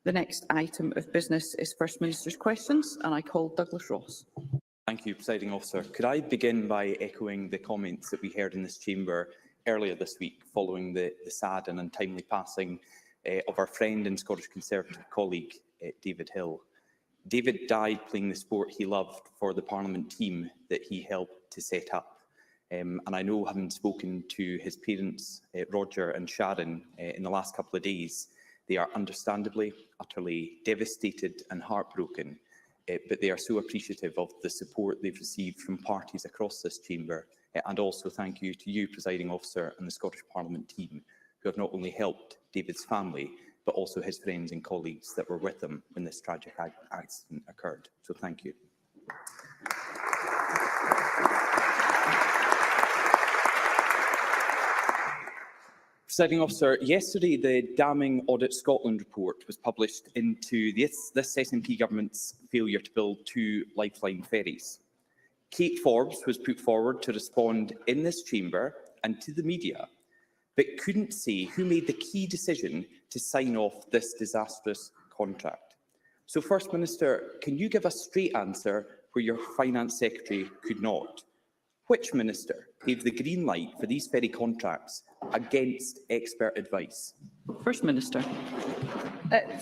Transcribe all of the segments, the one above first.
The next item of business is First Minister's questions, and I call Douglas Ross. Thank you, Presiding Officer. Could I begin by echoing the comments that we heard in this chamber earlier this week following the sad and untimely passing of our friend and Scottish Conservative colleague, David Hill. David died playing the sport he loved for the Parliament team that he helped to set up. And I know, having spoken to his parents, Roger and Sharon, in the last couple of days, they are understandably, utterly devastated and heartbroken, but they are so appreciative of the support they've received from parties across this chamber. And also thank you to you, Presiding Officer, and the Scottish Parliament team, who have not only helped David's family, but also his friends and colleagues that were with him when this tragic accident occurred. So thank you. Presiding Officer, yesterday the damning Audit Scotland report was published into this SNP government's failure to build 2 lifeline ferries. Kate Forbes was put forward to respond in this chamber and to the media, but couldn't say who made the key decision to sign off this disastrous contract. So, First Minister, can you give a straight answer where your Finance Secretary could not? Which minister gave the green light for these ferry contracts against expert advice? First Minister.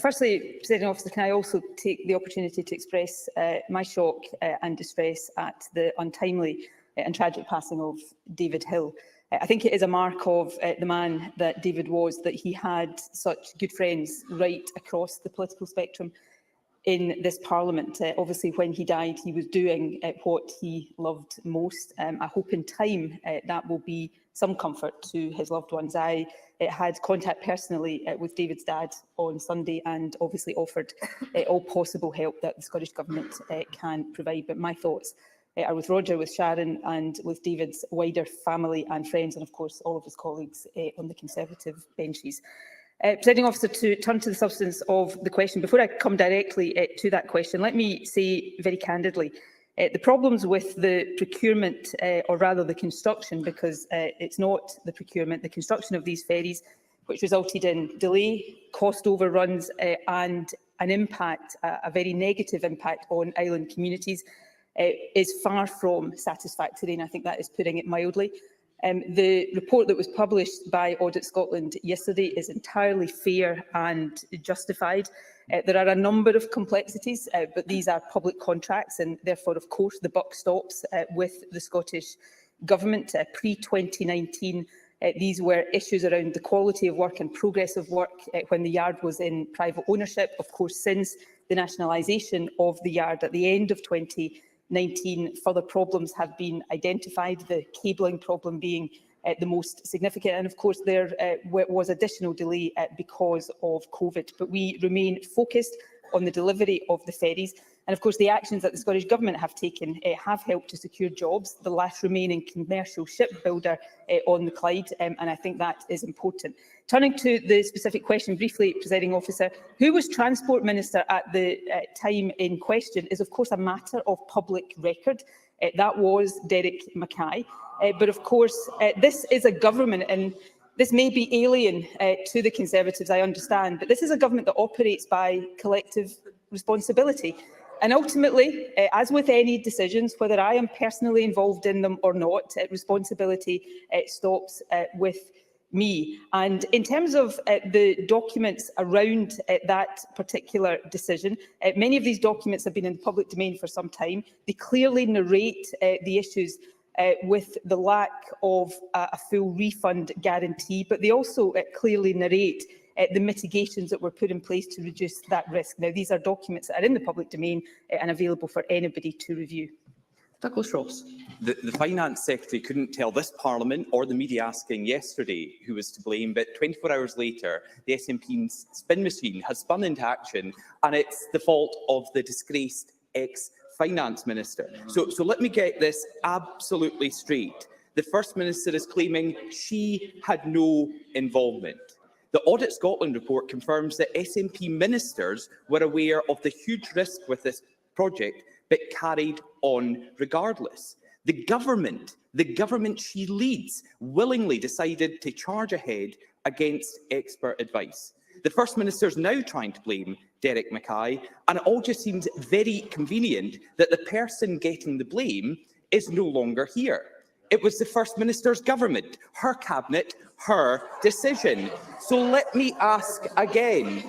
Firstly, Presiding Officer, can I also take the opportunity to express my shock and distress at the untimely and tragic passing of David Hill. I think it is a mark of the man that David was, that he had such good friends right across the political spectrum in this Parliament. Obviously, when he died, he was doing what he loved most. I hope in time that will be some comfort to his loved ones. I had contact personally with David's dad on Sunday and obviously offered all possible help that the Scottish Government can provide. But my thoughts are with Roger, with Sharon and with David's wider family and friends, and of course all of his colleagues on the Conservative benches. Presiding Officer, to turn to the substance of the question, before I come directly to that question, let me say very candidly, the problems with the procurement, or rather the construction, because it's not the procurement, the construction of these ferries, which resulted in delay, cost overruns and an impact, a very negative impact on island communities, is far from satisfactory, and I think that is putting it mildly. The report that was published by Audit Scotland yesterday is entirely fair and justified. There are a number of complexities, but these are public contracts, and therefore, of course, the buck stops with the Scottish Government. Pre-2019, these were issues around the quality of work and progress of work when the yard was in private ownership. Of course, since the nationalisation of the yard at the end of 2019, further problems have been identified, the cabling problem being the most significant. And of course, there was additional delay because of COVID. But we remain focused on the delivery of the ferries. And of course, the actions that the Scottish Government have taken have helped to secure jobs, the last remaining commercial shipbuilder on the Clyde, and I think that is important. Turning to the specific question briefly, Presiding Officer, who was Transport Minister at the time in question is of course a matter of public record. That was Derek Mackay. But of course, this is a government, and this may be alien to the Conservatives, I understand, but this is a government that operates by collective responsibility. And ultimately, as with any decisions, whether I am personally involved in them or not, responsibility stops with me. And in terms of the documents around that particular decision, many of these documents have been in the public domain for some time. They clearly narrate the issues with the lack of a full refund guarantee, but they also clearly narrate the mitigations that were put in place to reduce that risk. Now, these are documents that are in the public domain and available for anybody to review. Douglas Ross. The Finance Secretary couldn't tell this Parliament or the media asking yesterday who was to blame, but 24 hours later, the SNP's spin machine has spun into action, and it's the fault of the disgraced ex-Finance Minister. So let me get this absolutely straight. The First Minister is claiming she had no involvement. The Audit Scotland report confirms that SNP ministers were aware of the huge risk with this project, but carried on regardless. The government she leads willingly decided to charge ahead against expert advice. The First Minister is now trying to blame Derek Mackay, and it all just seems very convenient that the person getting the blame is no longer here. It was the First Minister's government, her cabinet, her decision. So let me ask again.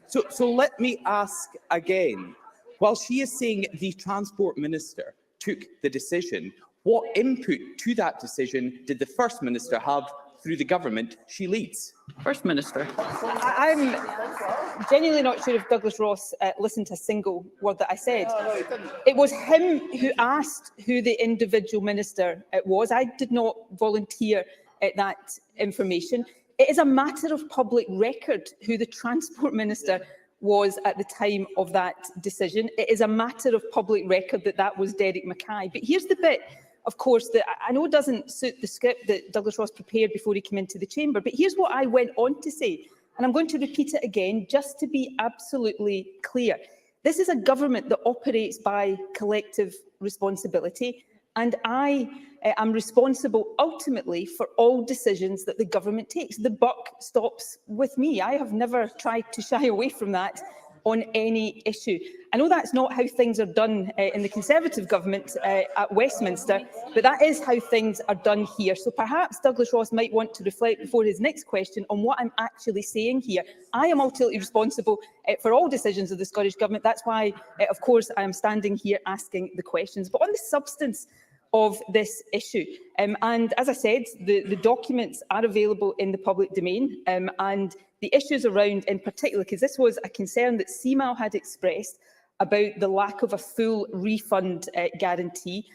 So let me ask again. While she is saying the Transport Minister took the decision, what input to that decision did the First Minister have through the government she leads? First Minister. I'm genuinely not sure if Douglas Ross listened to a single word that I said. It was him who asked who the individual minister was. I did not volunteer that information. It is a matter of public record who the Transport Minister was at the time of that decision. It is a matter of public record that that was Derek Mackay. But here's the bit, of course, that I know doesn't suit the script that Douglas Ross prepared before he came into the chamber, but here's what I went on to say, and I'm going to repeat it again just to be absolutely clear. This is a government that operates by collective responsibility, and I am responsible ultimately for all decisions that the government takes. The buck stops with me. I have never tried to shy away from that on any issue. I know that's not how things are done in the Conservative government at Westminster, but that is how things are done here. So perhaps Douglas Ross might want to reflect before his next question on what I'm actually saying here. I am ultimately responsible for all decisions of the Scottish Government. That's why, of course, I am standing here asking the questions. But on the substance of this issue, and as I said, the documents are available in the public domain, and the issues around, in particular, because this was a concern that CMAL had expressed about the lack of a full refund guarantee.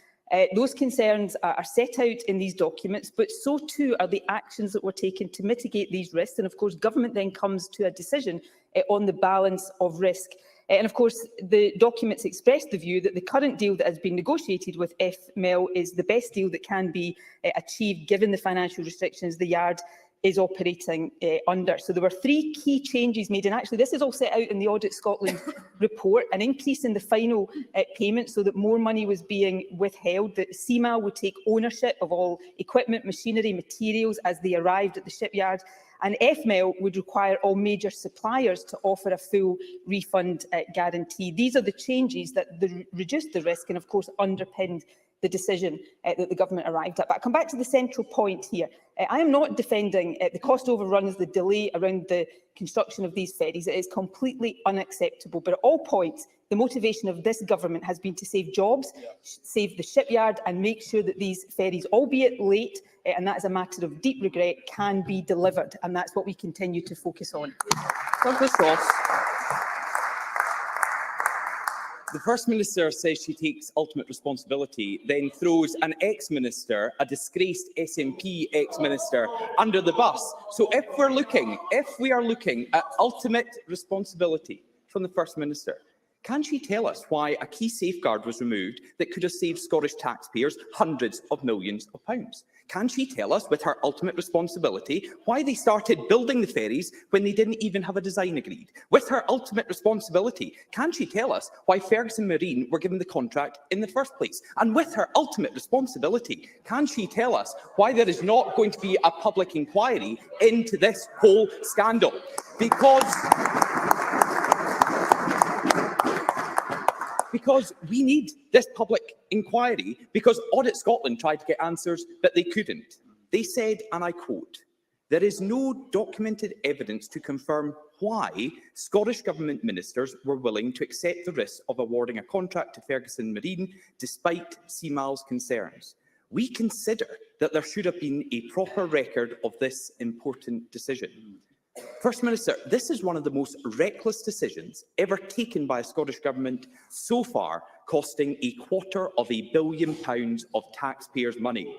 Those concerns are set out in these documents, but so too are the actions that were taken to mitigate these risks. And of course, government then comes to a decision on the balance of risk. And of course, the documents express the view that the current deal that has been negotiated with FML is the best deal that can be achieved given the financial restrictions the Yard is operating under. So there were 3 key changes made, and actually this is all set out in the Audit Scotland report: an increase in the final payment so that more money was being withheld, that CMAL would take ownership of all equipment, machinery, materials as they arrived at the shipyard, and FML would require all major suppliers to offer a full refund guarantee. These are the changes that reduced the risk and, of course, underpinned the decision that the government arrived at. But I come back to the central point here. I am not defending the cost overruns, the delay around the construction of these ferries. It is completely unacceptable. But at all points, the motivation of this government has been to save jobs, save the shipyard, and make sure that these ferries, albeit late, and that is a matter of deep regret, can be delivered. And that's what we continue to focus on. Douglas Ross. The First Minister says she takes ultimate responsibility, then throws an ex-minister, a disgraced SNP ex-minister, under the bus. So if we are looking at ultimate responsibility from the First Minister, can she tell us why a key safeguard was removed that could have saved Scottish taxpayers hundreds of millions of pounds? Can she tell us, with her ultimate responsibility, why they started building the ferries when they didn't even have a design agreed? With her ultimate responsibility, can she tell us why Ferguson Marine were given the contract in the first place? And with her ultimate responsibility, can she tell us why there is not going to be a public inquiry into this whole scandal? Because we need this public inquiry, because Audit Scotland tried to get answers, but they couldn't. They said, and I quote, "There is no documented evidence to confirm why Scottish Government ministers were willing to accept the risk of awarding a contract to Ferguson Marine despite CMAL's concerns. We consider that there should have been a proper record of this important decision." First Minister, this is one of the most reckless decisions ever taken by a Scottish Government so far, costing £250 million of taxpayers' money.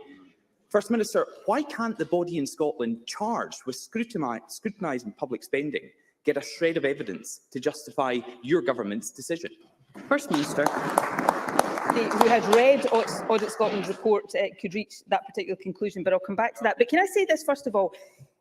First Minister, why can't the body in Scotland charged with scrutinising public spending get a shred of evidence to justify your government's decision? First Minister. Who had read Audit Scotland's report could reach that particular conclusion, but I'll come back to that. But can I say this first of all?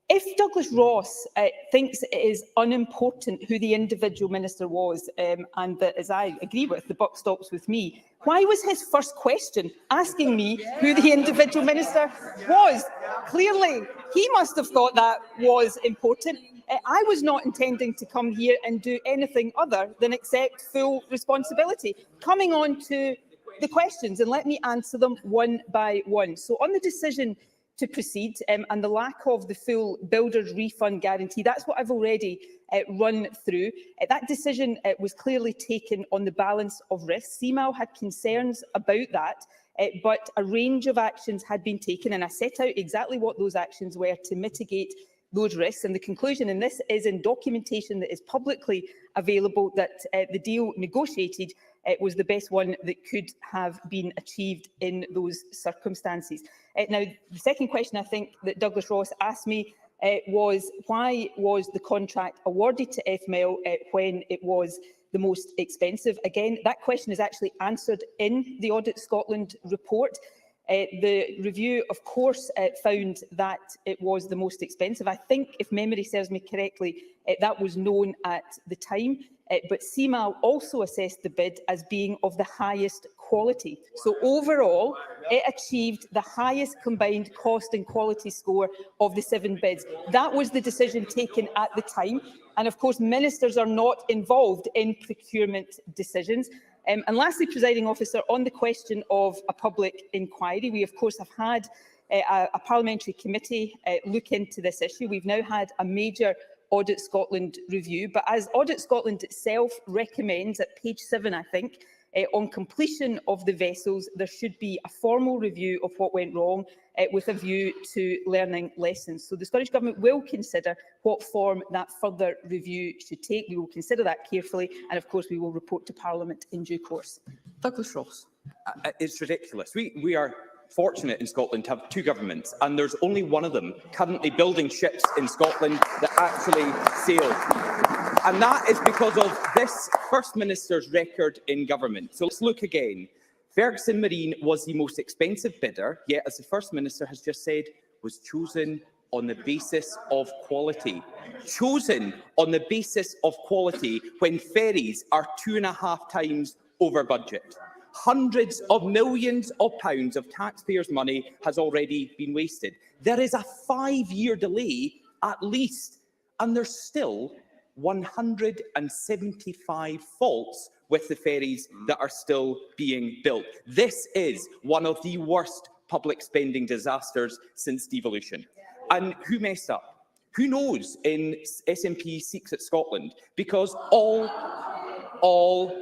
If Douglas Ross thinks it is unimportant who the individual minister was, and that, as I agree with, the buck stops with me, why was his first question asking me who the individual minister was? Clearly, he must have thought that was important. I was not intending to come here and do anything other than accept full responsibility. Coming on to the questions, and let me answer them one by one. So on the decision to proceed and the lack of the full builder's refund guarantee, that's what I've already run through. That decision was clearly taken on the balance of risks. CMAL had concerns about that, but a range of actions had been taken, and I set out exactly what those actions were to mitigate those risks. And the conclusion, and this is in documentation that is publicly available, that the deal negotiated was the best one that could have been achieved in those circumstances. Now, the second question I think that Douglas Ross asked me was, why was the contract awarded to FML when it was the most expensive? Again, that question is actually answered in the Audit Scotland report. The review, of course, found that it was the most expensive. I think, if memory serves me correctly, that was known at the time. But CMAL also assessed the bid as being of the highest quality. So overall, it achieved the highest combined cost and quality score of the 7 bids. That was the decision taken at the time. And of course, ministers are not involved in procurement decisions. And lastly, Presiding Officer, on the question of a public inquiry, we of course have had a parliamentary committee look into this issue. We've now had a major Audit Scotland review, but as Audit Scotland itself recommends at page 7, I think, on completion of the vessels, there should be a formal review of what went wrong with a view to learning lessons. So the Scottish Government will consider what form that further review should take. We will consider that carefully, and of course we will report to Parliament in due course. Douglas Ross. It's ridiculous. We are fortunate in Scotland to have 2 governments, and there's only one of them currently building ships in Scotland that actually sail. And that is because of this First Minister's record in government. So let's look again. Ferguson Marine was the most expensive bidder, yet, as the First Minister has just said, was chosen on the basis of quality. Chosen on the basis of quality when ferries are 2.5 times over budget. Hundreds of millions of pounds of taxpayers' money has already been wasted. There is a 5-year delay at least, and there's still 175 faults with the ferries that are still being built. This is one of the worst public spending disasters since devolution. And who messed up? Who knows in SNP Seeks at Scotland? Because all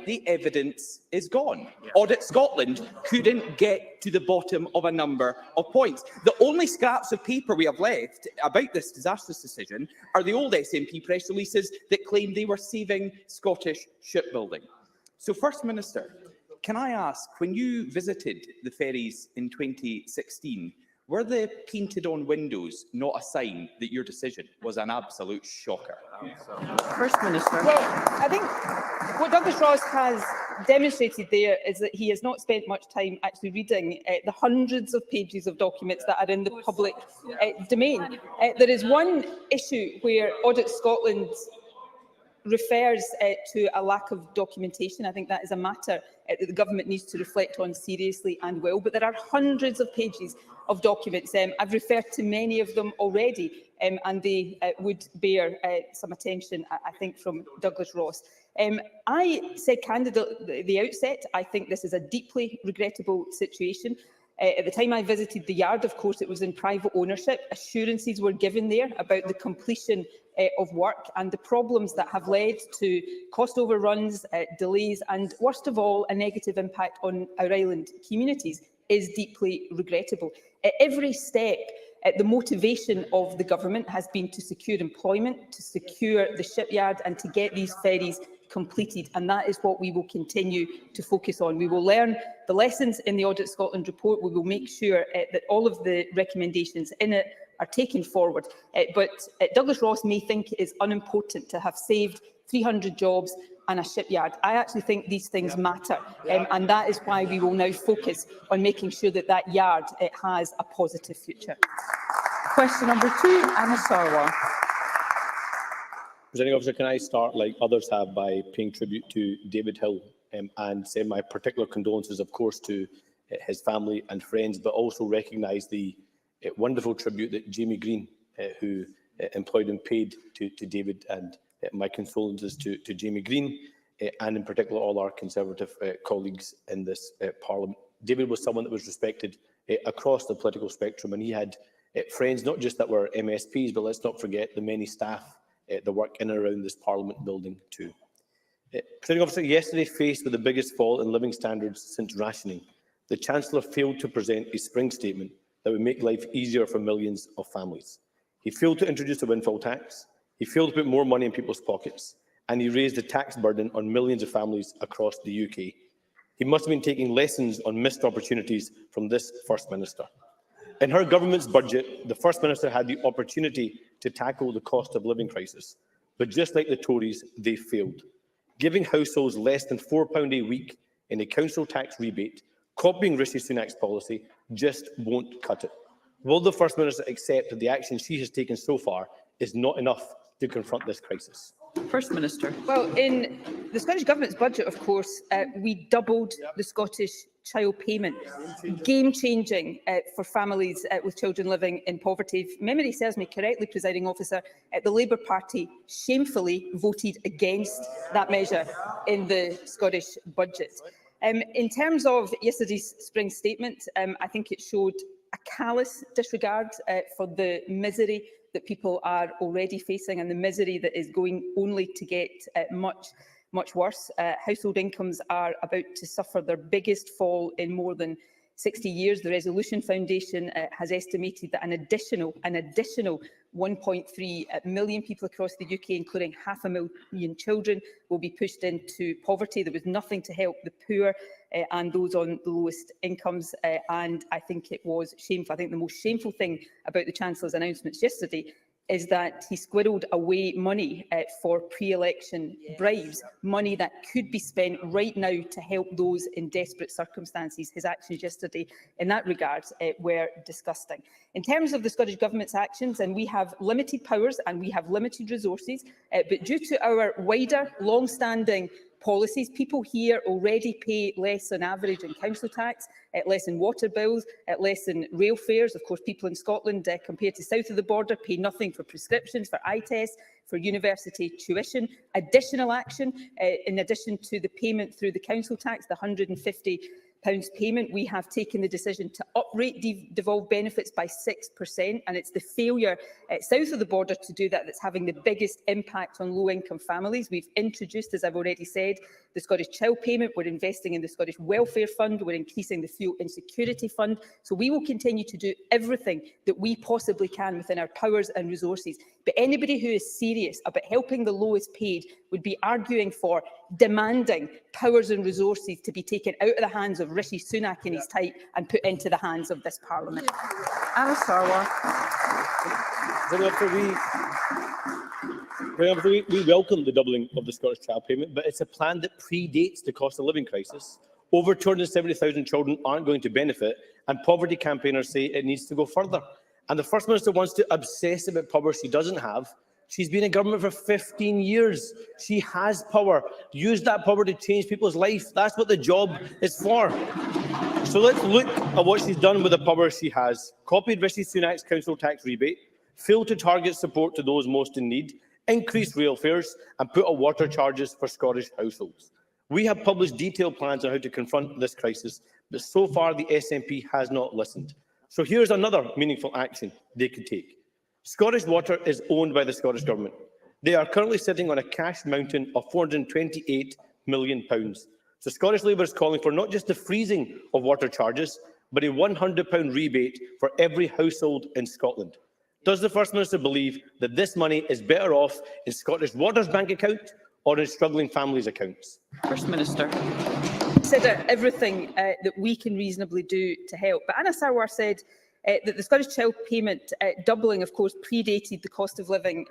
the evidence is gone. Audit Scotland couldn't get to the bottom of a number of points. The only scraps of paper we have left about this disastrous decision are the old SNP press releases that claimed they were saving Scottish shipbuilding. So, First Minister, can I ask, when you visited the ferries in 2016, were the painted-on windows not a sign that your decision was an absolute shocker? First Minister. Well, I think what Douglas Ross has demonstrated there is that he has not spent much time actually reading the hundreds of pages of documents that are in the public domain. There is one issue where Audit Scotland refers to a lack of documentation. I think that is a matter that the government needs to reflect on seriously and will. But there are hundreds of pages of documents. I've referred to many of them already, and they would bear some attention, I think, from Douglas Ross. I said candidly at the outset, I think this is a deeply regrettable situation. At the time I visited the yard, of course, it was in private ownership. Assurances were given there about the completion of work and the problems that have led to cost overruns, delays and, worst of all, a negative impact on our island communities is deeply regrettable. At every step, the motivation of the government has been to secure employment, to secure the shipyard and to get these ferries completed, and that is what we will continue to focus on. We will learn the lessons in the Audit Scotland report. We will make sure that all of the recommendations in it are taken forward. But Douglas Ross may think it is unimportant to have saved 300 jobs and a shipyard. I actually think these things matter, and that is why we will now focus on making sure that that yard has a positive future. Question number 2, Anna Sarwar. Presiding Officer, can I start, like others have, by paying tribute to David Hill and say my particular condolences, of course, to his family and friends, but also recognise the wonderful tribute that Jamie Green, who employed and paid to David, and my condolences to Jamie Green, and in particular all our Conservative colleagues in this Parliament. David was someone that was respected across the political spectrum, and he had friends not just that were MSPs, but let's not forget the many staff that work in and around this Parliament building too. Presiding Officer, yesterday, faced with the biggest fall in living standards since rationing, the Chancellor failed to present a spring statement that would make life easier for millions of families. He failed to introduce a windfall tax, he failed to put more money in people's pockets, and he raised the tax burden on millions of families across the UK. He must have been taking lessons on missed opportunities from this First Minister. In her government's budget, the First Minister had the opportunity to tackle the cost of living crisis, but just like the Tories, they failed. Giving households less than £4 a week in a council tax rebate, copying Rishi Sunak's policy, just won't cut it. Will the First Minister accept that the action she has taken so far is not enough to confront this crisis? First Minister. Well, in the Scottish Government's budget, of course, we doubled the Scottish child payment, game-changing for families with children living in poverty. If memory serves me correctly, Presiding Officer, the Labour Party shamefully voted against that measure in the Scottish budget. In terms of yesterday's spring statement, I think it showed a callous disregard for the misery that people are already facing and the misery that is going only to get much worse. Household incomes are about to suffer their biggest fall in more than 60 years. The Resolution Foundation has estimated that an additional 1.3 million people across the UK, including 500,000 children, will be pushed into poverty. There was nothing to help the poor and those on the lowest incomes, and I think it was shameful. I think the most shameful thing about the Chancellor's announcements yesterday is that he squirreled away money for pre-election bribes, money that could be spent right now to help those in desperate circumstances. His actions yesterday in that regard were disgusting. In terms of the Scottish Government's actions, and we have limited powers and we have limited resources, but due to our wider, long-standing policies, people here already pay less on average in council tax, less in water bills, less in rail fares. Of course, people in Scotland, compared to south of the border, pay nothing for prescriptions, for eye tests, for university tuition. Additional action, in addition to the payment through the council tax, the £150 payment, we have taken the decision to uprate devolved benefits by 6%, and it's the failure south of the border to do that that's having the biggest impact on low-income families. We've introduced, as I've already said, the Scottish Child Payment. We're investing in the Scottish Welfare Fund. We're increasing the Fuel Insecurity Fund. So we will continue to do everything that we possibly can within our powers and resources. But anybody who is serious about helping the lowest paid would be arguing for demanding powers and resources to be taken out of the hands of Rishi Sunak and his type and put into the hands of this Parliament. Anna Sarwar. We welcome the doubling of the Scottish Child Payment, but it's a plan that predates the cost of living crisis. Over 270,000 children aren't going to benefit, and poverty campaigners say it needs to go further. And the First Minister wants to obsess about power she doesn't have. She's been in government for 15 years. She has power. Use that power to change people's lives. That's what the job is for. So let's look at what she's done with the power she has. Copied Rishi Sunak's council tax rebate, failed to target support to those most in need, increased rail fares and put up water charges for Scottish households. We have published detailed plans on how to confront this crisis, but so far the SNP has not listened. So here's another meaningful action they could take. Scottish Water is owned by the Scottish Government. They are currently sitting on a cash mountain of £428 million. So Scottish Labour is calling for not just the freezing of water charges, but a £100 rebate for every household in Scotland. Does the First Minister believe that this money is better off in Scottish Water's bank account or in struggling families' accounts? First Minister. Consider everything that we can reasonably do to help. But Anna Sarwar said that the Scottish Child Payment doubling, of course, predated the cost of living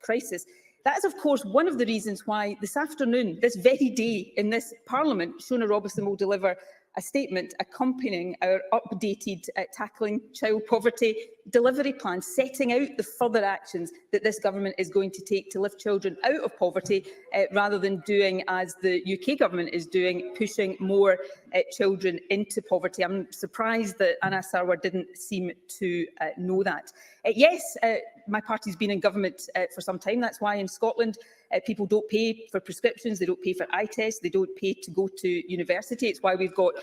crisis. That is, of course, one of the reasons why this afternoon, this very day in this Parliament, Shona Robertson will deliver a statement accompanying our updated Tackling Child Poverty delivery plan, setting out the further actions that this government is going to take to lift children out of poverty, rather than doing as the UK government is doing, pushing more children into poverty. I'm surprised that Anna Sarwar didn't seem to know that. Yes, my party's been in government for some time. That's why in Scotland people don't pay for prescriptions, they don't pay for eye tests, they don't pay to go to university. It's why we've got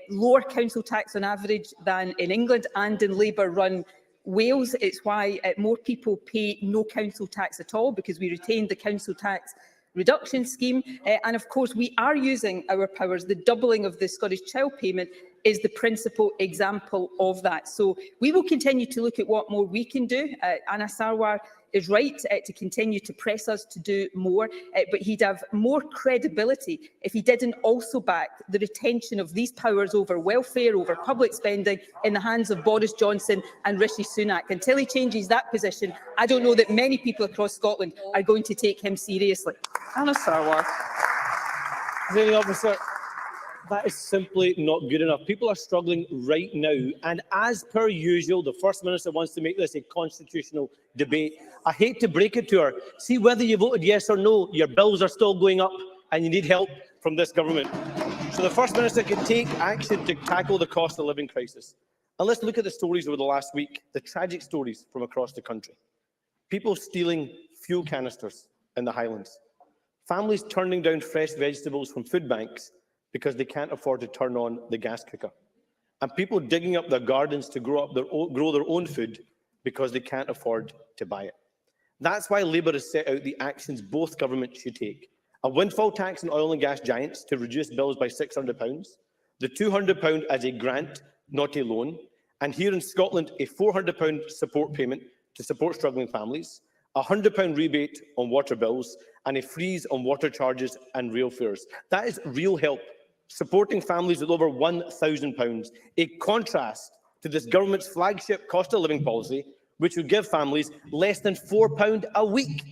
lower council tax on average than in England and in Labour-run Wales. It's why more people pay no council tax at all, because we retained the council tax reduction scheme. And of course, we are using our powers. The doubling of the Scottish Child Payment is the principal example of that. So we will continue to look at what more we can do. Anna Sarwar is right to continue to press us to do more, but he'd have more credibility if he didn't also back the retention of these powers over welfare, over public spending, in the hands of Boris Johnson and Rishi Sunak. Until he changes that position, I don't know that many people across Scotland are going to take him seriously. Anna Sarwar. Presiding Officer, that is simply not good enough. People are struggling right now, and as per usual, the First Minister wants to make this a constitutional debate. I hate to break it to her. See, whether you voted yes or no, your bills are still going up, and you need help from this government. So the First Minister can take action to tackle the cost of living crisis. And let's look at the stories over the last week, the tragic stories from across the country. People stealing fuel canisters in the Highlands. Families turning down fresh vegetables from food banks because they can't afford to turn on the gas cooker. And people digging up their gardens to grow their own food because they can't afford to buy it. That's why Labour has set out the actions both governments should take. A windfall tax on oil and gas giants to reduce bills by £600, the £200 as a grant, not a loan, and here in Scotland, a £400 support payment to support struggling families, a £100 rebate on water bills, and a freeze on water charges and rail fares. That is real help, supporting families with over £1,000, a contrast to this government's flagship cost of living policy, which would give families less than £4 a week.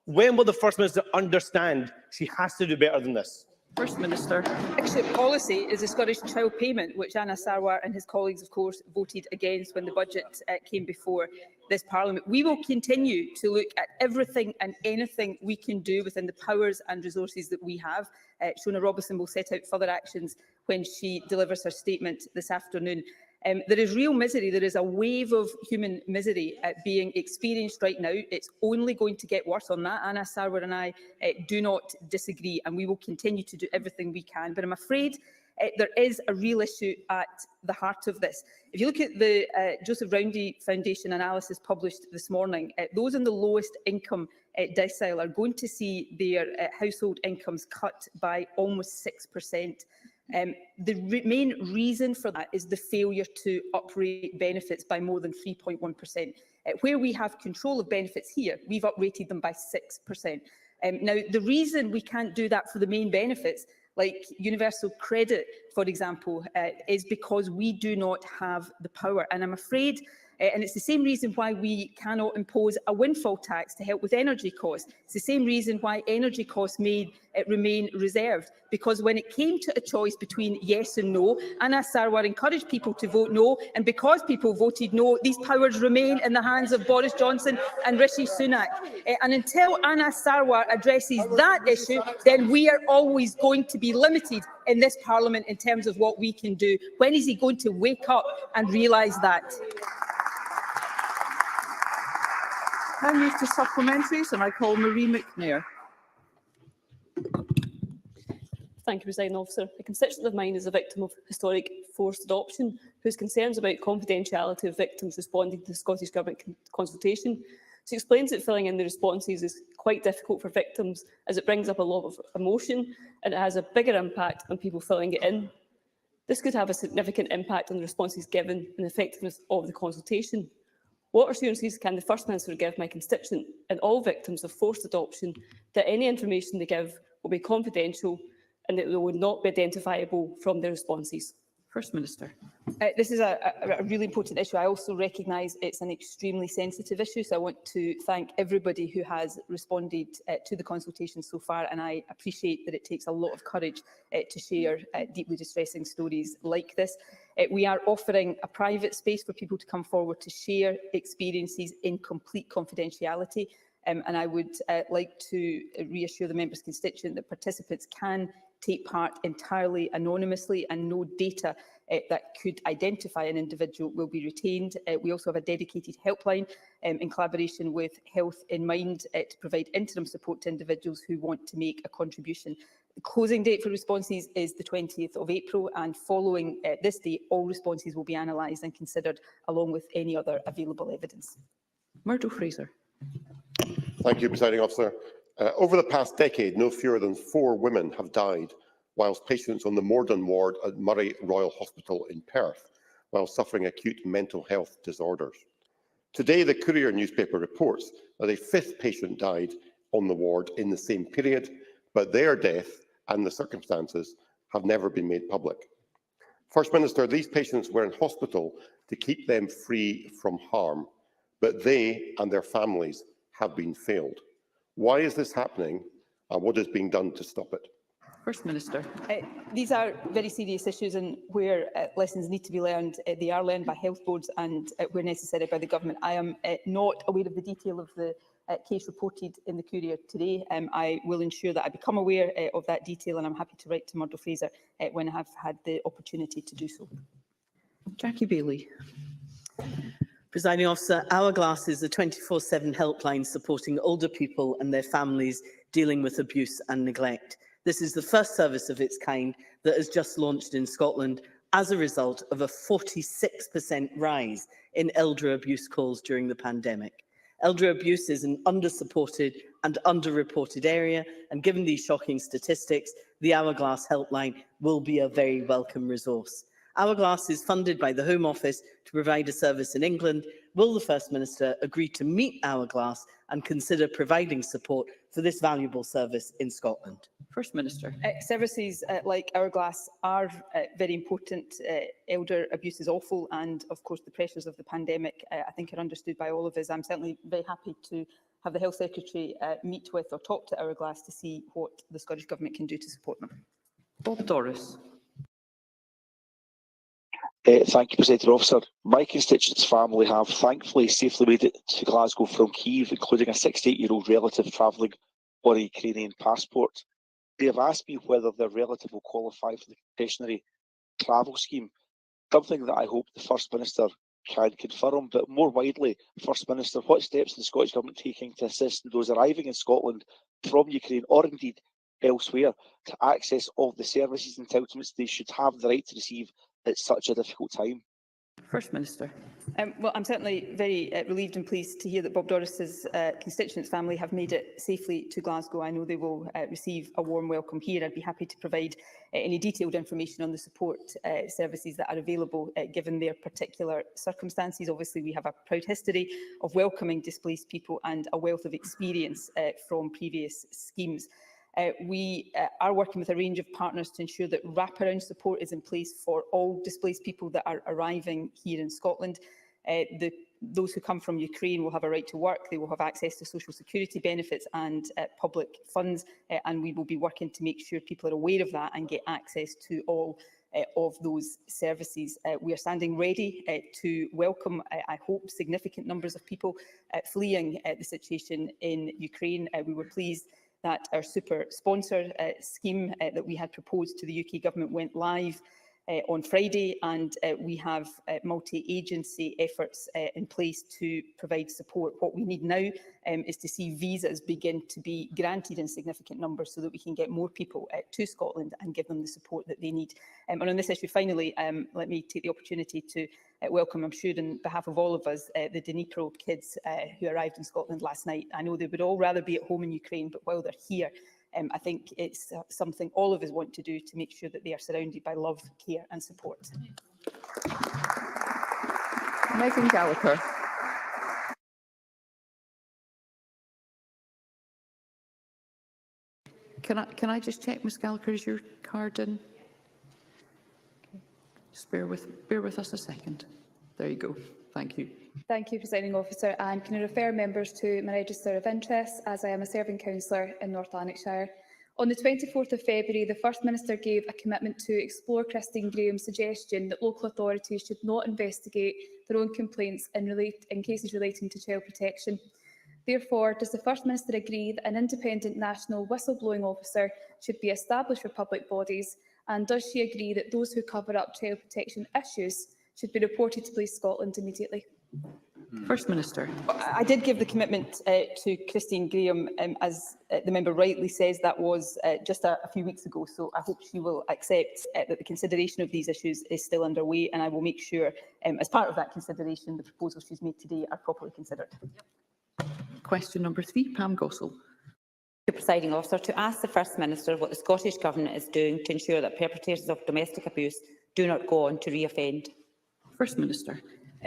When will the First Minister understand she has to do better than this? First Minister. Flagship policy is the Scottish Child Payment, which Anna Sarwar and his colleagues, of course, voted against when the budget came before this Parliament. We will continue to look at everything and anything we can do within the powers and resources that we have. Shona Robertson will set out further actions when she delivers her statement this afternoon. There is real misery. There is a wave of human misery being experienced right now. It's only going to get worse. On that, Anna Sarwar and I do not disagree, and we will continue to do everything we can. But I'm afraid there is a real issue at the heart of this. If you look at the Joseph Roundy Foundation analysis published this morning, those in the lowest income decile are going to see their household incomes cut by almost 6%. The main reason for that is the failure to uprate benefits by more than 3.1%. Where we have control of benefits here, we've uprated them by 6%. Now, the reason we can't do that for the main benefits, like universal credit, for example, is because we do not have the power. And I'm afraid, and it's the same reason why we cannot impose a windfall tax to help with energy costs. It's the same reason why energy costs may remain reserved, because when it came to a choice between yes and no, Anna Sarwar encouraged people to vote no, and because people voted no, these powers remain in the hands of Boris Johnson and Rishi Sunak. And until Anna Sarwar addresses that issue, then we are always going to be limited in this Parliament in terms of what we can do. When is he going to wake up and realise that? I move to supplementaries, and I call Marie McNair. Thank you, Presiding Officer. A constituent of mine is a victim of historic forced adoption, whose concerns about confidentiality of victims responding to the Scottish Government consultation. She explains that filling in the responses is quite difficult for victims, as it brings up a lot of emotion and it has a bigger impact on people filling it in. This could have a significant impact on the responses given and the effectiveness of the consultation. What assurances can the First Minister give my constituent and all victims of forced adoption that any information they give will be confidential and that they will not be identifiable from their responses? First Minister. This is a really important issue. I also recognise it's an extremely sensitive issue, so I want to thank everybody who has responded to the consultation so far, and I appreciate that it takes a lot of courage to share deeply distressing stories like this. We are offering a private space for people to come forward to share experiences in complete confidentiality. And I would like to reassure the member's constituent that participants can take part entirely anonymously and no data that could identify an individual will be retained. We also have a dedicated helpline in collaboration with Health in Mind to provide interim support to individuals who want to make a contribution. The closing date for responses is the 20th of April, and following this date, all responses will be analysed and considered along with any other available evidence. Murdo Fraser. Thank you, Presiding Officer. Over the past decade, no fewer than 4 women have died whilst patients on the Morden ward at Murray Royal Hospital in Perth while suffering acute mental health disorders. Today, the Courier newspaper reports that a 5th patient died on the ward in the same period, but their death and the circumstances have never been made public. First Minister, these patients were in hospital to keep them free from harm, but they and their families have been failed. Why is this happening, and what is being done to stop it? First Minister. These are very serious issues, and where lessons need to be learned, they are learned by health boards and, where necessary, by the government. I am not aware of the detail of the case reported in the Courier today. I will ensure that I become aware of that detail, and I'm happy to write to Murdo Fraser when I have had the opportunity to do so. Jackie Bailey. Presiding Officer, Hourglass is a 24/7 helpline supporting older people and their families dealing with abuse and neglect. This is the first service of its kind that has just launched in Scotland as a result of a 46% rise in elder abuse calls during the pandemic. Elder abuse is an under-supported and underreported area, and given these shocking statistics, the Hourglass helpline will be a very welcome resource. Hourglass is funded by the Home Office to provide a service in England. Will the First Minister agree to meet Hourglass and consider providing support for this valuable service in Scotland? First Minister. Services like Hourglass are very important. Elder abuse is awful, and of course the pressures of the pandemic I think are understood by all of us. I'm certainly very happy to have the Health Secretary meet with or talk to Hourglass to see what the Scottish Government can do to support them. Bob Doris. Thank you, Presiding Officer. My constituents' family have thankfully safely made it to Glasgow from Kyiv, including a 68-year-old relative travelling on a Ukrainian passport. They have asked me whether their relative will qualify for the concessionary travel scheme, something that I hope the First Minister can confirm. But more widely, First Minister, what steps is the Scottish Government taking to assist those arriving in Scotland from Ukraine or indeed elsewhere to access all the services and entitlements they should have the right to receive at such a difficult time? First Minister. Well, I'm certainly very relieved and pleased to hear that Bob Doris's constituents' family have made it safely to Glasgow. I know they will receive a warm welcome here. I'd be happy to provide any detailed information on the support services that are available given their particular circumstances. Obviously, we have a proud history of welcoming displaced people and a wealth of experience from previous schemes. We are working with a range of partners to ensure that wraparound support is in place for all displaced people that are arriving here in Scotland. Those who come from Ukraine will have a right to work, they will have access to social security benefits and public funds, and we will be working to make sure people are aware of that and get access to all of those services. We are standing ready to welcome, I hope, significant numbers of people fleeing the situation in Ukraine. We were pleased that our super sponsor scheme that we had proposed to the UK Government went live on Friday, and we have multi-agency efforts in place to provide support. What we need now is to see visas begin to be granted in significant numbers so that we can get more people to Scotland and give them the support that they need. And on this issue, finally, let me take the opportunity to welcome, I'm sure, on behalf of all of us, the Dnipro kids who arrived in Scotland last night. I know they would all rather be at home in Ukraine, but while they're here, I think it's something all of us want to do to make sure that they are surrounded by love, care and support. Megan Gallagher. Can I just check, Ms Gallagher, is your card in? Just bear with us a second. There you go. Thank you. Thank you, Presiding Officer. And can I refer members to my register of interests, as I am a serving councillor in North Lanarkshire. On the 24th of February, the First Minister gave a commitment to explore Christine Graham's suggestion that local authorities should not investigate their own complaints in cases relating to child protection. Therefore, does the First Minister agree that an independent national whistleblowing officer should be established for public bodies? And does she agree that those who cover up child protection issues should be reported to Police Scotland immediately? First Minister. I did give the commitment to Christine Graham, as the member rightly says. That was just a few weeks ago, so I hope she will accept that the consideration of these issues is still underway, and I will make sure, as part of that consideration, the proposals she's made today are properly considered. Question number 3, Pam Gossel. Presiding Officer, to ask the First Minister what the Scottish Government is doing to ensure that perpetrators of domestic abuse do not go on to re-offend. First Minister.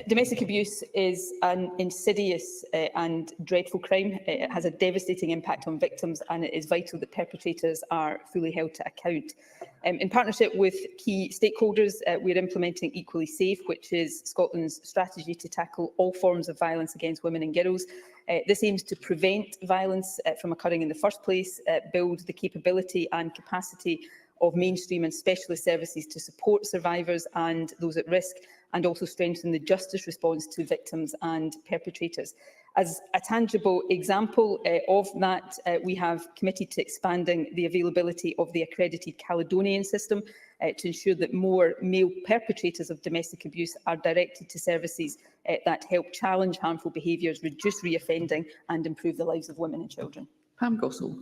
Domestic abuse is an insidious and dreadful crime. It has a devastating impact on victims, and it is vital that perpetrators are fully held to account. In partnership with key stakeholders, we are implementing Equally Safe, which is Scotland's strategy to tackle all forms of violence against women and girls. This aims to prevent violence from occurring in the first place, build the capability and capacity of mainstream and specialist services to support survivors and those at risk, and also strengthen the justice response to victims and perpetrators. As a tangible example of that, we have committed to expanding the availability of the accredited Caledonian system to ensure that more male perpetrators of domestic abuse are directed to services that help challenge harmful behaviours, reduce reoffending and improve the lives of women and children. Pam Gossel.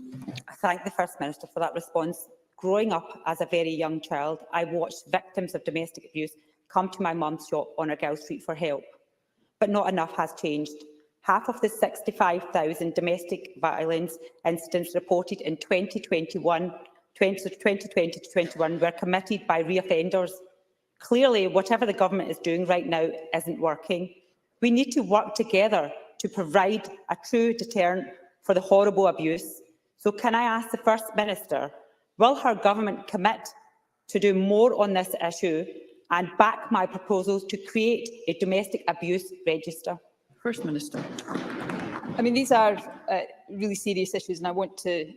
I thank the First Minister for that response. Growing up as a very young child, I watched victims of domestic abuse come to my mum's shop on Argyll Street for help. But not enough has changed. Half of the 65,000 domestic violence incidents reported in 2020 to 21 were committed by reoffenders. Clearly, whatever the government is doing right now isn't working. We need to work together to provide a true deterrent for the horrible abuse. So can I ask the First Minister, will her government commit to do more on this issue and back my proposals to create a domestic abuse register? First Minister. I mean, these are really serious issues, and I want to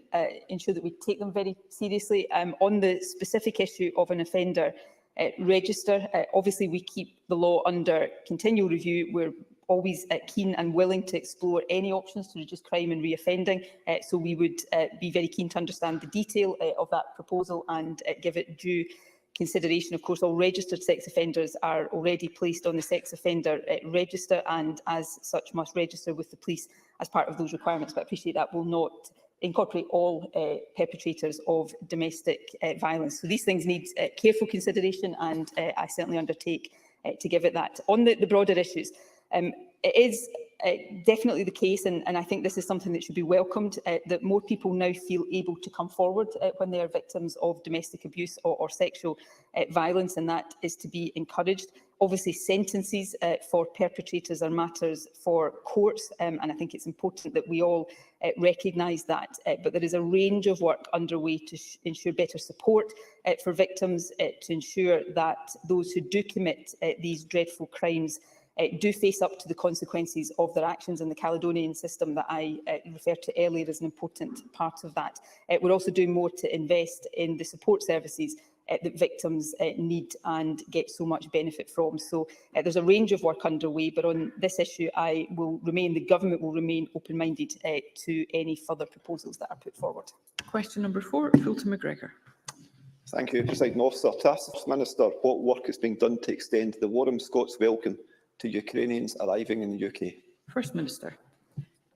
ensure that we take them very seriously. On the specific issue of an offender register, obviously we keep the law under continual review. We're always keen and willing to explore any options to reduce crime and reoffending, so we would be very keen to understand the detail of that proposal and give it due consideration. Of course, all registered sex offenders are already placed on the sex offender register, and as such must register with the police as part of those requirements, but I appreciate that will not incorporate all perpetrators of domestic violence. So these things need careful consideration, and I certainly undertake to give it that. On the broader issues, it is definitely the case, and I think this is something that should be welcomed, that more people now feel able to come forward when they are victims of domestic abuse or sexual violence, and that is to be encouraged. Obviously, sentences for perpetrators are matters for courts, and I think it's important that we all recognise that. But there is a range of work underway to ensure better support for victims, to ensure that those who do commit these dreadful crimes do face up to the consequences of their actions, and the Caledonian system that I referred to earlier is an important part of that. We're also doing more to invest in the support services that victims need and get so much benefit from. So there's a range of work underway, but on this issue the government will remain open-minded to any further proposals that are put forward. Question number 4, Fulton McGregor. Thank you, Presiding Officer. To ask the First Minister what work is being done to extend the Warm Scots welcome to Ukrainians arriving in the UK. First Minister.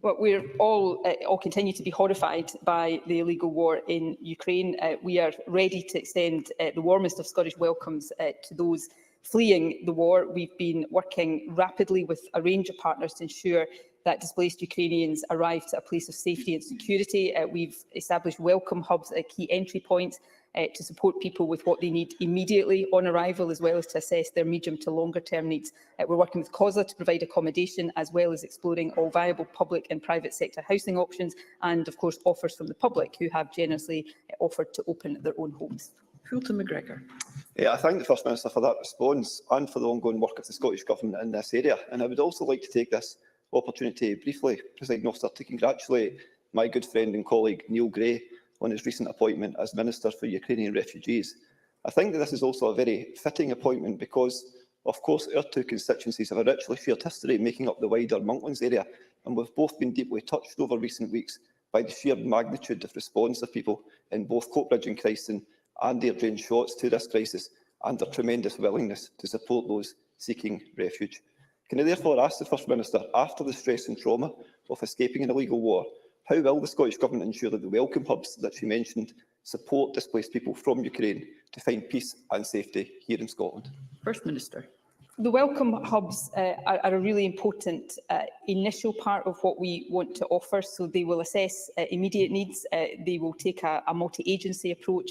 Well, we're all continue to be horrified by the illegal war in Ukraine. We are ready to extend the warmest of Scottish welcomes to those fleeing the war. We've been working rapidly with a range of partners to ensure that displaced Ukrainians arrive to a place of safety and security. We've established welcome hubs at key entry points to support people with what they need immediately on arrival, as well as to assess their medium to longer term needs. We're working with COSLA to provide accommodation, as well as exploring all viable public and private sector housing options, and of course offers from the public who have generously offered to open their own homes. Fulton McGregor. I thank the First Minister for that response and for the ongoing work of the Scottish Government in this area. And I would also like to take this opportunity briefly, Presiding Officer, to congratulate my good friend and colleague Neil Gray on his recent appointment as Minister for Ukrainian Refugees. I think that this is also a very fitting appointment because, of course, our two constituencies have a richly shared history making up the wider Monklands area, and we've both been deeply touched over recent weeks by the sheer magnitude of response of people in both Coatbridge and Christen and their drained shots to this crisis and their tremendous willingness to support those seeking refuge. Can I therefore ask the First Minister, after the stress and trauma of escaping an illegal war, how will the Scottish Government ensure that the welcome hubs that she mentioned support displaced people from Ukraine to find peace and safety here in Scotland? First Minister. The welcome hubs are a really important initial part of what we want to offer. So they will assess immediate needs, they will take a multi-agency approach,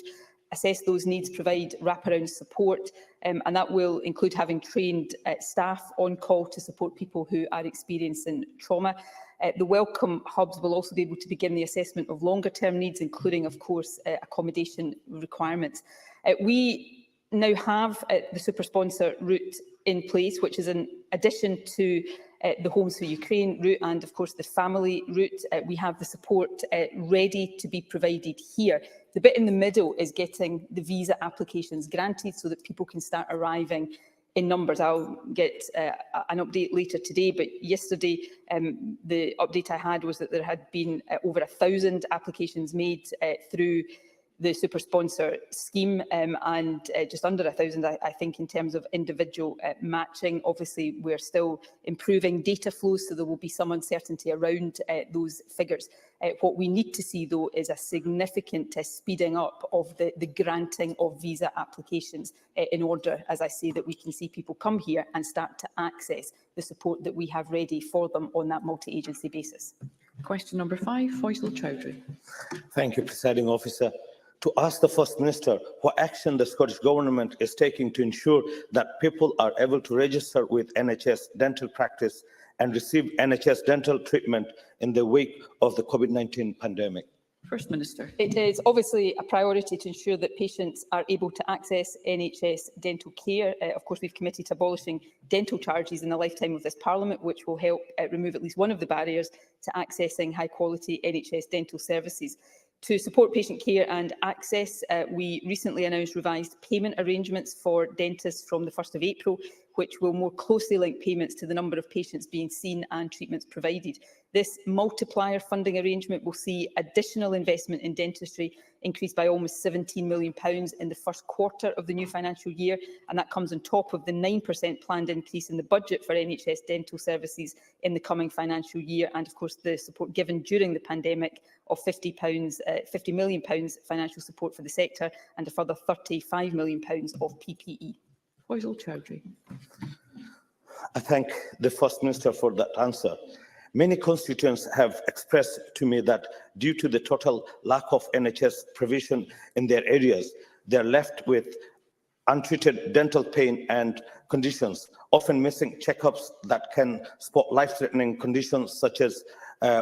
assess those needs, provide wraparound support, and that will include having trained staff on call to support people who are experiencing trauma. The welcome hubs will also be able to begin the assessment of longer-term needs, including, of course, accommodation requirements. We now have the super-sponsor route in place, which is in addition to the Homes for Ukraine route and, of course, the family route. We have the support ready to be provided here. The bit in the middle is getting the visa applications granted so that people can start arriving in numbers. I'll get an update later today, but yesterday the update I had was that there had been over 1,000 applications made through the super sponsor scheme and just under 1,000, I think, in terms of individual matching. Obviously, we're still improving data flows, so there will be some uncertainty around those figures. What we need to see, though, is a significant speeding up of the granting of visa applications in order, as I say, that we can see people come here and start to access the support that we have ready for them on that multi-agency basis. Question number 5, Faisal Chowdhury. Thank you, Presiding Officer. To ask the First Minister what action the Scottish Government is taking to ensure that people are able to register with NHS dental practice and receive NHS dental treatment in the wake of the COVID-19 pandemic. First Minister. It is obviously a priority to ensure that patients are able to access NHS dental care. Of course, we've committed to abolishing dental charges in the lifetime of this Parliament, which will help remove at least one of the barriers to accessing high-quality NHS dental services. To support patient care and access, we recently announced revised payment arrangements for dentists from the 1st of April, which will more closely link payments to the number of patients being seen and treatments provided. This multiplier funding arrangement will see additional investment in dentistry increased by almost £17 million in the first quarter of the new financial year, and that comes on top of the 9% planned increase in the budget for NHS dental services in the coming financial year, and of course the support given during the pandemic of £50 million financial support for the sector and a further £35 million of PPE. Faisal Chowdhury. I thank the First Minister for that answer. Many constituents have expressed to me that due to the total lack of NHS provision in their areas, they're left with untreated dental pain and conditions, often missing checkups that can spot life-threatening conditions such as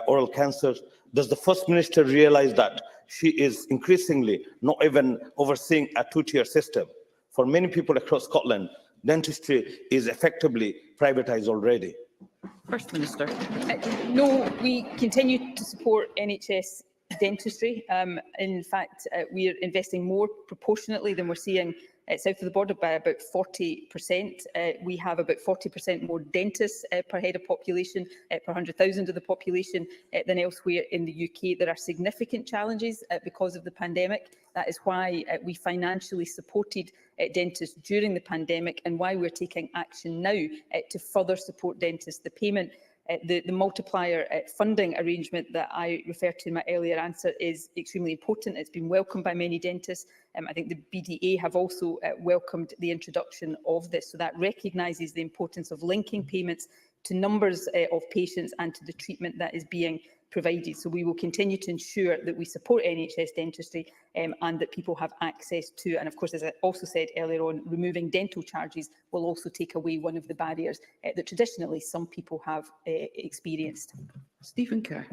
oral cancer. Does the First Minister realise that she is increasingly not even overseeing a two-tier system? For many people across Scotland, dentistry is effectively privatised already. First Minister. No, we continue to support NHS dentistry. In fact, we are investing more proportionately than we're seeing south of the border by about 40%. We have about 40% more dentists per head of population, per 100,000 of the population than elsewhere in the UK. There are significant challenges because of the pandemic. That is why we financially supported dentists during the pandemic and why we're taking action now to further support dentists. The payment the multiplier funding arrangement that I referred to in my earlier answer is extremely important. It's been welcomed by many dentists. I think the BDA have also welcomed the introduction of this. So that recognises the importance of linking payments to numbers of patients and to the treatment that is being provided. So we will continue to ensure that we support NHS dentistry and that people have access to, and of course, as I also said earlier on, removing dental charges will also take away one of the barriers that traditionally some people have experienced. Stephen Kerr.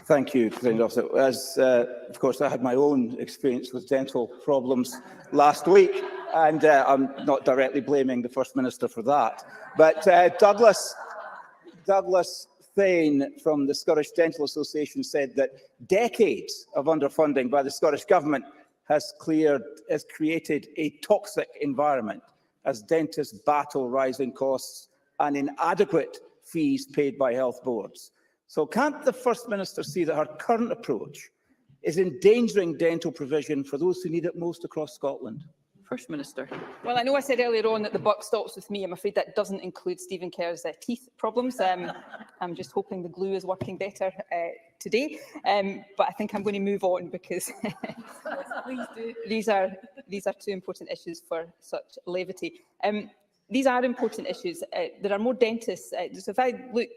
Thank you, President Officer. As, of course, I had my own experience with dental problems last week, and I'm not directly blaming the First Minister for that. But Douglas Thane from the Scottish Dental Association said that decades of underfunding by the Scottish Government has created a toxic environment as dentists battle rising costs and inadequate fees paid by health boards. So can't the First Minister see that her current approach is endangering dental provision for those who need it most across Scotland? First Minister. Well, I know I said earlier on that the buck stops with me. I'm afraid that doesn't include Stephen Kerr's teeth problems. I'm just hoping the glue is working better today. But I think I'm going to move on because these are two important issues for such levity. These are important issues. There are more dentists. So if I look,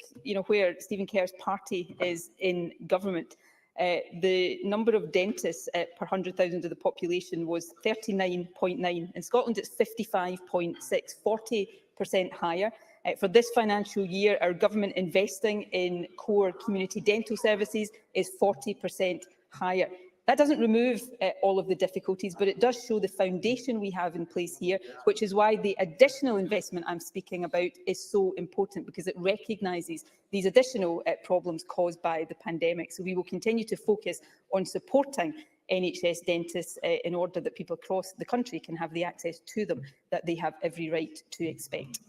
where Stephen Kerr's party is in government, the number of dentists per 100,000 of the population was 39.9. In Scotland, it's 55.6, 40% higher. For this financial year, our government investing in core community dental services is 40% higher. That doesn't remove all of the difficulties, but it does show the foundation we have in place here, which is why the additional investment I'm speaking about is so important, because it recognises these additional problems caused by the pandemic. So we will continue to focus on supporting NHS dentists in order that people across the country can have the access to them that they have every right to expect.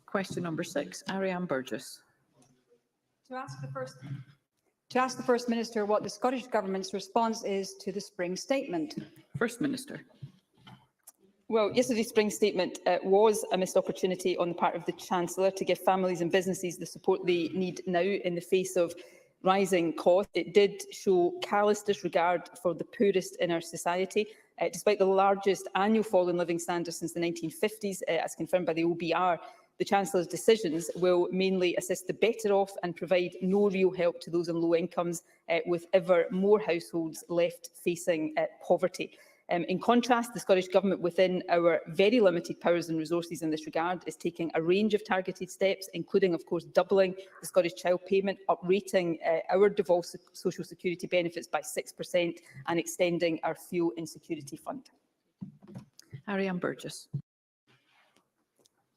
Question number 6, Ariane Burgess. To ask the First Minister what the Scottish Government's response is to the Spring Statement. First Minister. Well, yesterday's Spring Statement was a missed opportunity on the part of the Chancellor to give families and businesses the support they need now in the face of rising costs. It did show callous disregard for the poorest in our society. Despite the largest annual fall in living standards since the 1950s, as confirmed by the OBR, the Chancellor's decisions will mainly assist the better off and provide no real help to those on low incomes, with ever more households left facing poverty. In contrast, the Scottish Government, within our very limited powers and resources in this regard, is taking a range of targeted steps, including, of course, doubling the Scottish child payment, uprating our devolved social security benefits by 6% and extending our fuel insecurity fund. Ariane Burgess.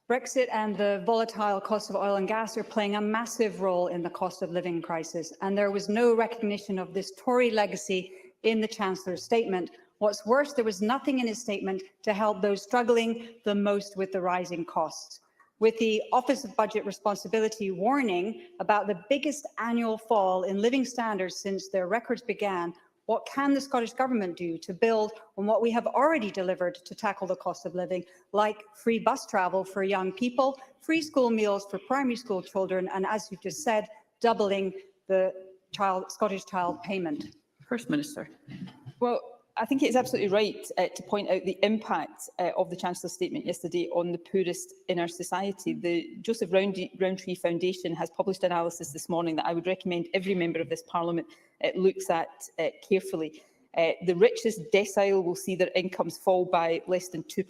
Brexit and the volatile cost of oil and gas are playing a massive role in the cost of living crisis, and there was no recognition of this Tory legacy in the Chancellor's statement. What's worse, there was nothing in his statement to help those struggling the most with the rising costs. With the Office of Budget Responsibility warning about the biggest annual fall in living standards since their records began, what can the Scottish Government do to build on what we have already delivered to tackle the cost of living, like free bus travel for young people, free school meals for primary school children, and, as you've just said, doubling the Scottish child payment? First Minister. Well, I think it's absolutely right to point out the impact of the Chancellor's statement yesterday on the poorest in our society. The Joseph Rowntree Foundation has published analysis this morning that I would recommend every member of this Parliament looks at carefully. The richest decile will see their incomes fall by less than 2%.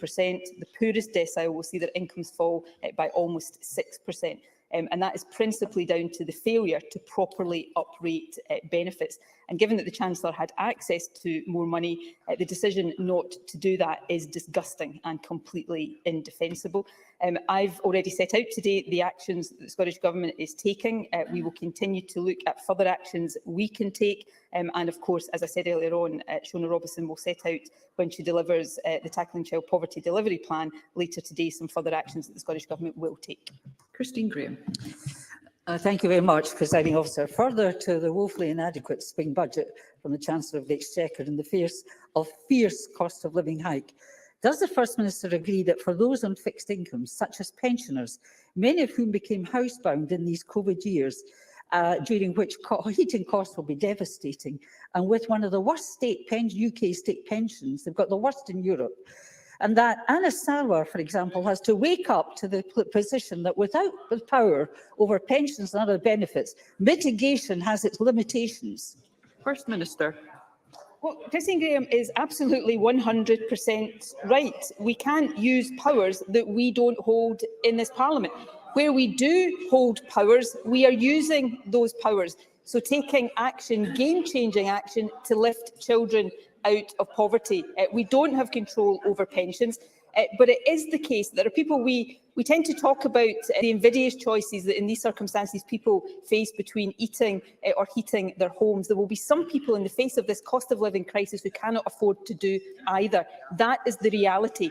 The poorest decile will see their incomes fall by almost 6%. And that is principally down to the failure to properly uprate benefits. And given that the Chancellor had access to more money, the decision not to do that is disgusting and completely indefensible. I've already set out today the actions that the Scottish Government is taking. We will continue to look at further actions we can take. And of course, as I said earlier on, Shona Robison will set out, when she delivers the Tackling Child Poverty Delivery Plan later today, some further actions that the Scottish Government will take. Christine Graham. Thank you very much, Presiding Officer. Further to the woefully inadequate spring budget from the Chancellor of the Exchequer in the face of fierce cost of living hike, does the First Minister agree that for those on fixed incomes, such as pensioners, many of whom became housebound in these COVID years, during which heating costs will be devastating, and with one of the worst UK state pensions, they've got the worst in Europe, and that Anna Sarwar, for example, has to wake up to the position that without the power over pensions and other benefits, mitigation has its limitations? First Minister. Well, Christine Graham is absolutely 100% right. We can't use powers that we don't hold in this Parliament. Where we do hold powers, we are using those powers. So taking action, game-changing action to lift children out of poverty. We don't have control over pensions, but it is the case that there are people we tend to talk about the invidious choices that in these circumstances people face between eating or heating their homes. There will be some people in the face of this cost of living crisis who cannot afford to do either. That is the reality.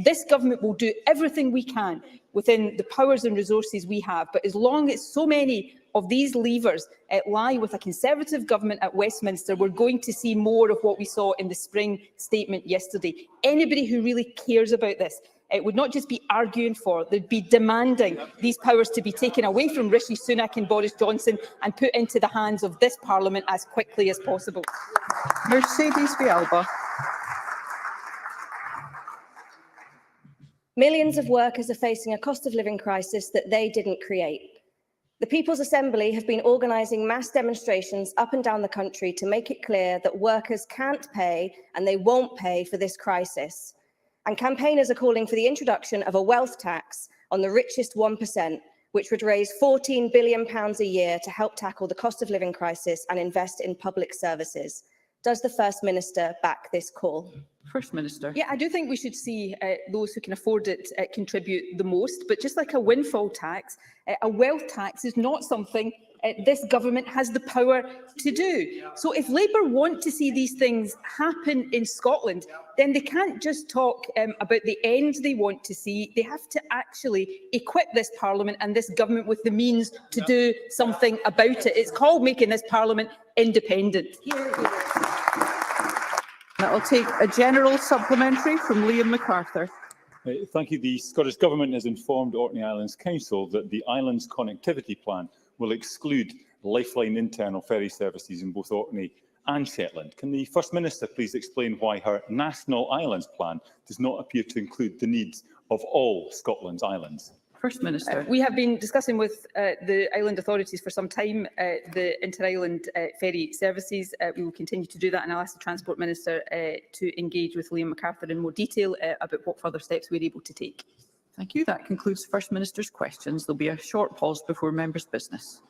This government will do everything we can within the powers and resources we have, but as long as so many of these levers lie with a Conservative government at Westminster, we're going to see more of what we saw in the spring statement yesterday. Anybody who really cares about this would not just be arguing for, they'd be demanding these powers to be taken away from Rishi Sunak and Boris Johnson and put into the hands of this Parliament as quickly as possible. Mercedes Villalba. Millions of workers are facing a cost of living crisis that they didn't create. The People's Assembly have been organising mass demonstrations up and down the country to make it clear that workers can't pay and they won't pay for this crisis. And campaigners are calling for the introduction of a wealth tax on the richest 1%, which would raise £14 billion a year to help tackle the cost of living crisis and invest in public services. Does the First Minister back this call? First Minister. Yeah, I do think we should see those who can afford it contribute the most. But just like a windfall tax, a wealth tax is not something this government has the power to do. So if Labour want to see these things happen in Scotland, then they can't just talk about the ends they want to see. They have to actually equip this Parliament and this government with the means to do something about it. It's called making this Parliament independent. I'll take a general supplementary from Liam MacArthur. Thank you. The Scottish Government has informed Orkney Islands Council that the island's connectivity plan will exclude lifeline internal ferry services in both Orkney and Shetland. Can the First Minister please explain why her National Islands plan does not appear to include the needs of all Scotland's islands? First Minister. We have been discussing with the island authorities for some time the inter-island ferry services. We will continue to do that, and I'll ask the Transport Minister to engage with Liam MacArthur in more detail about what further steps we're able to take. Thank you. That concludes the First Minister's questions. There'll be a short pause before members' business.